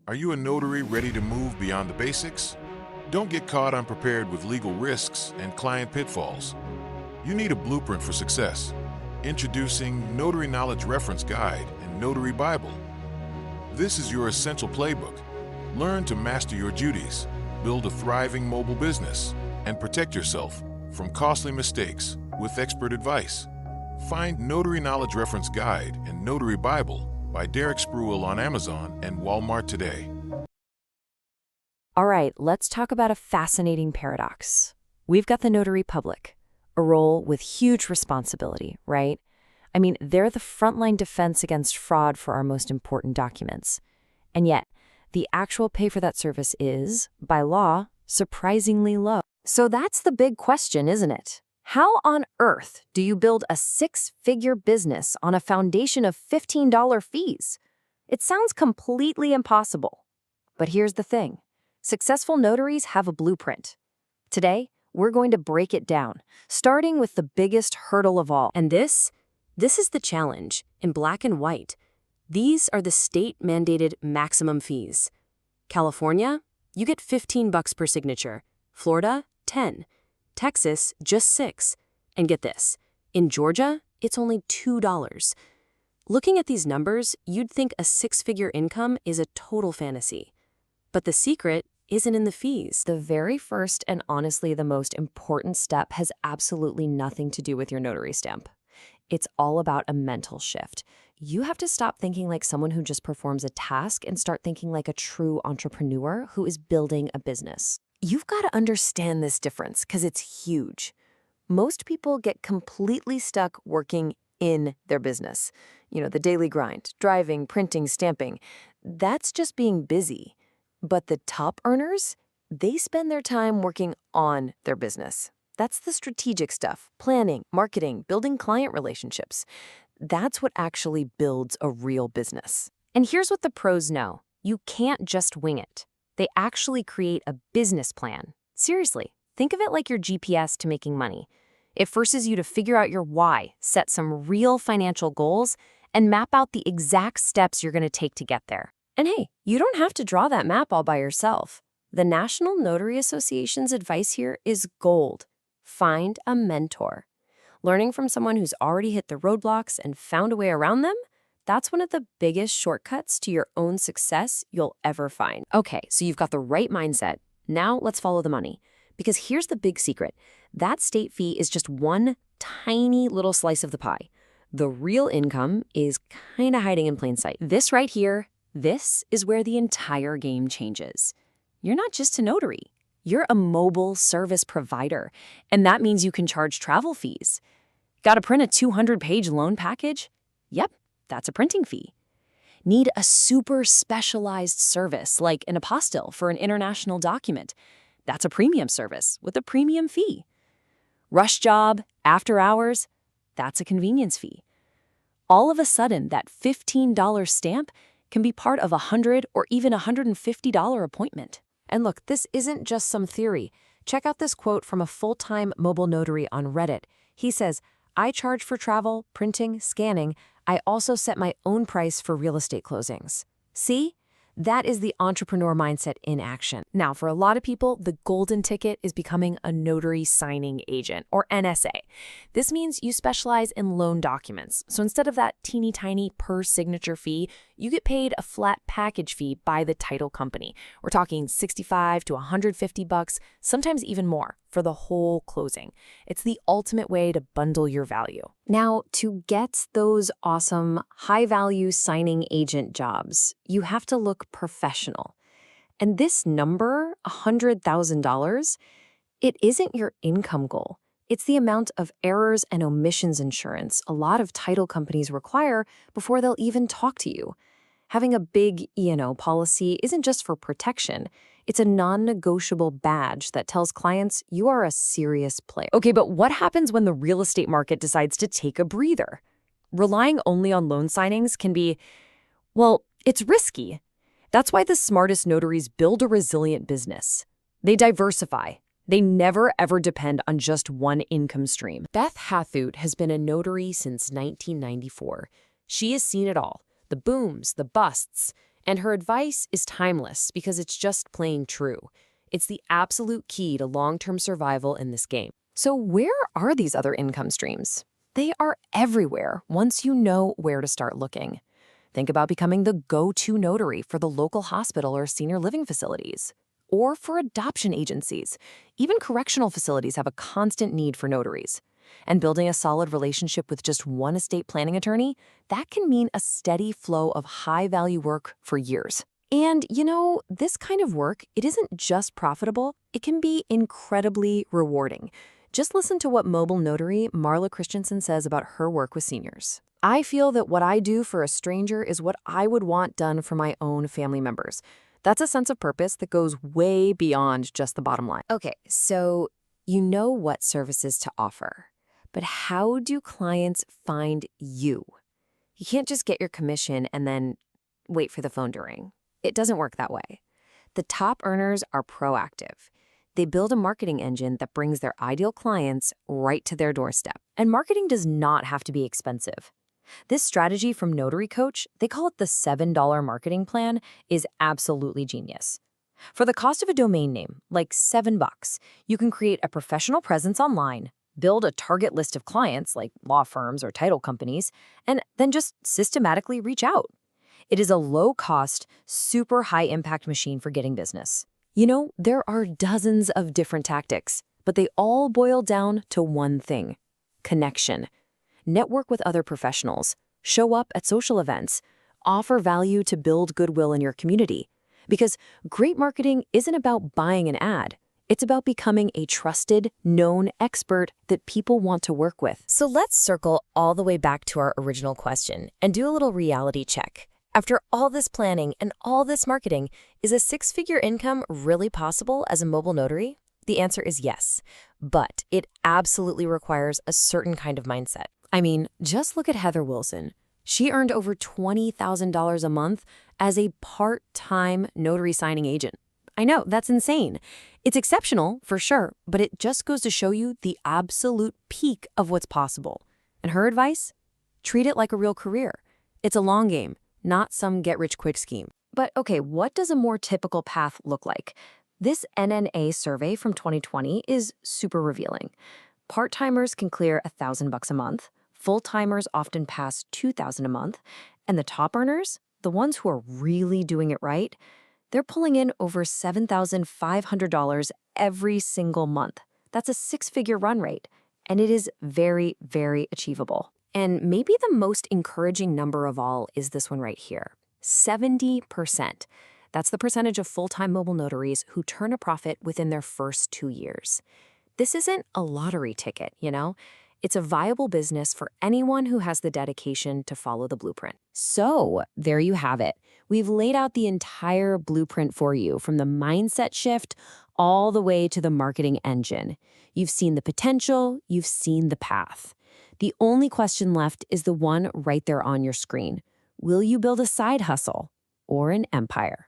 Are you a notary ready to move beyond the basics? Don't get caught unprepared with legal risks and client pitfalls. You need a blueprint for success. Introducing Notary Knowledge Reference Guide and Notary Bible. This is your essential playbook. Learn to master your duties, build a thriving mobile business, and protect yourself from costly mistakes with expert advice. Find Notary Knowledge Reference Guide and Notary Bible by Derrick Spruill on Amazon and Walmart today. All right, let's talk about a fascinating paradox. We've got the Notary Public, a role with huge responsibility, right? I mean, they're the frontline defense against fraud for our most important documents. And yet, the actual pay for that service is, by law, surprisingly low. So that's the big question, isn't it? How on earth do you build a six-figure business on a foundation of $15 fees? It sounds completely impossible. But here's the thing. Successful notaries have a blueprint. Today, we're going to break it down, starting with the biggest hurdle of all. And this is the challenge in black and white. These are the state-mandated maximum fees. California, you get $15 per signature. Florida, $10. Texas, just $6. And get this, in Georgia, it's only $2. Looking at these numbers, you'd think a six-figure income is a total fantasy. But the secret isn't in the fees. The very first and honestly the most important step has absolutely nothing to do with your notary stamp. It's all about a mental shift. You have to stop thinking like someone who just performs a task and start thinking like a true entrepreneur who is building a business. You've got to understand this difference because it's huge. Most people get completely stuck working in their business. You know, the daily grind, driving, printing, stamping. That's just being busy. But the top earners, they spend their time working on their business. That's the strategic stuff, planning, marketing, building client relationships. That's what actually builds a real business. And here's what the pros know. You can't just wing it. They actually create a business plan. Seriously, think of it like your GPS to making money. It forces you to figure out your why, set some real financial goals, and map out the exact steps you're going to take to get there. And hey, you don't have to draw that map all by yourself. The National Notary Association's advice here is gold. Find a mentor. Learning from someone who's already hit the roadblocks and found a way around them, that's one of the biggest shortcuts to your own success you'll ever find. Okay, so you've got the right mindset. Now let's follow the money. Because here's the big secret. That state fee is just one tiny little slice of the pie. The real income is kind of hiding in plain sight. This right here, this is where the entire game changes. You're not just a notary. You're a mobile service provider, and that means you can charge travel fees. Got to print a 200-page loan package? Yep, that's a printing fee. Need a super specialized service like an apostille for an international document? That's a premium service with a premium fee. Rush job, after hours? That's a convenience fee. All of a sudden, that $15 stamp can be part of a $100 or even $150 appointment. And look, this isn't just some theory. Check out this quote from a full-time mobile notary on Reddit. He says, "I charge for travel, printing, scanning. I also set my own price for real estate closings." See? That is the entrepreneur mindset in action. Now, for a lot of people, the golden ticket is becoming a notary signing agent, or NSA. This means you specialize in loan documents. So instead of that teeny tiny per signature fee, you get paid a flat package fee by the title company. We're talking $65 to $150, sometimes even more, for the whole closing. It's the ultimate way to bundle your value. Now, to get those awesome high-value signing agent jobs, you have to look professional. And this number, $100,000, it isn't your income goal. It's the amount of errors and omissions insurance a lot of title companies require before they'll even talk to you. Having a big E&O policy isn't just for protection. It's a non-negotiable badge that tells clients you are a serious player. Okay, but what happens when the real estate market decides to take a breather? Relying only on loan signings can be, well, it's risky. That's why the smartest notaries build a resilient business. They diversify. They never, ever depend on just one income stream. Beth Hathut has been a notary since 1994. She has seen it all, the booms, the busts, And her advice is timeless because it's just plain true. It's the absolute key to long-term survival in this game. So where are these other income streams? They are everywhere once you know where to start looking. Think about becoming the go-to notary for the local hospital or senior living facilities, or for adoption agencies. Even correctional facilities have a constant need for notaries. And building a solid relationship with just one estate planning attorney, that can mean a steady flow of high-value work for years. And, this kind of work, it isn't just profitable, it can be incredibly rewarding. Just listen to what mobile notary Marla Christensen says about her work with seniors. I feel that what I do for a stranger is what I would want done for my own family members. That's a sense of purpose that goes way beyond just the bottom line. Okay, so you know what services to offer, but how do clients find you? You can't just get your commission and then wait for the phone to ring. It doesn't work that way. The top earners are proactive. They build a marketing engine that brings their ideal clients right to their doorstep. And marketing does not have to be expensive. This strategy from Notary Coach, they call it the $7 marketing plan, is absolutely genius. For the cost of a domain name, like $7, you can create a professional presence online, build a target list of clients like law firms or title companies, and then just systematically reach out. It is a low-cost, super high-impact machine for getting business. There are dozens of different tactics, but they all boil down to one thing: connection. Network with other professionals, show up at social events, offer value to build goodwill in your community. Because great marketing isn't about buying an ad. It's about becoming a trusted, known expert that people want to work with. So let's circle all the way back to our original question and do a little reality check. After all this planning and all this marketing, is a six-figure income really possible as a mobile notary? The answer is yes, but it absolutely requires a certain kind of mindset. I mean, just look at Heather Wilson. She earned over $20,000 a month as a part-time notary signing agent. I know, that's insane. It's exceptional, for sure, but it just goes to show you the absolute peak of what's possible. And her advice? Treat it like a real career. It's a long game, not some get-rich-quick scheme. But okay, what does a more typical path look like? This NNA survey from 2020 is super revealing. Part-timers can clear $1,000 a month. Full-timers often pass $2,000 a month. And the top earners, the ones who are really doing it right, they're pulling in over $7,500 every single month. That's a six-figure run rate, and it is very, very achievable. And maybe the most encouraging number of all is this one right here: 70%. That's the percentage of full-time mobile notaries who turn a profit within their first 2 years. This isn't a lottery ticket, It's a viable business for anyone who has the dedication to follow the blueprint. So, there you have it. We've laid out the entire blueprint for you, from the mindset shift all the way to the marketing engine. You've seen the potential, you've seen the path. The only question left is the one right there on your screen. Will you build a side hustle or an empire?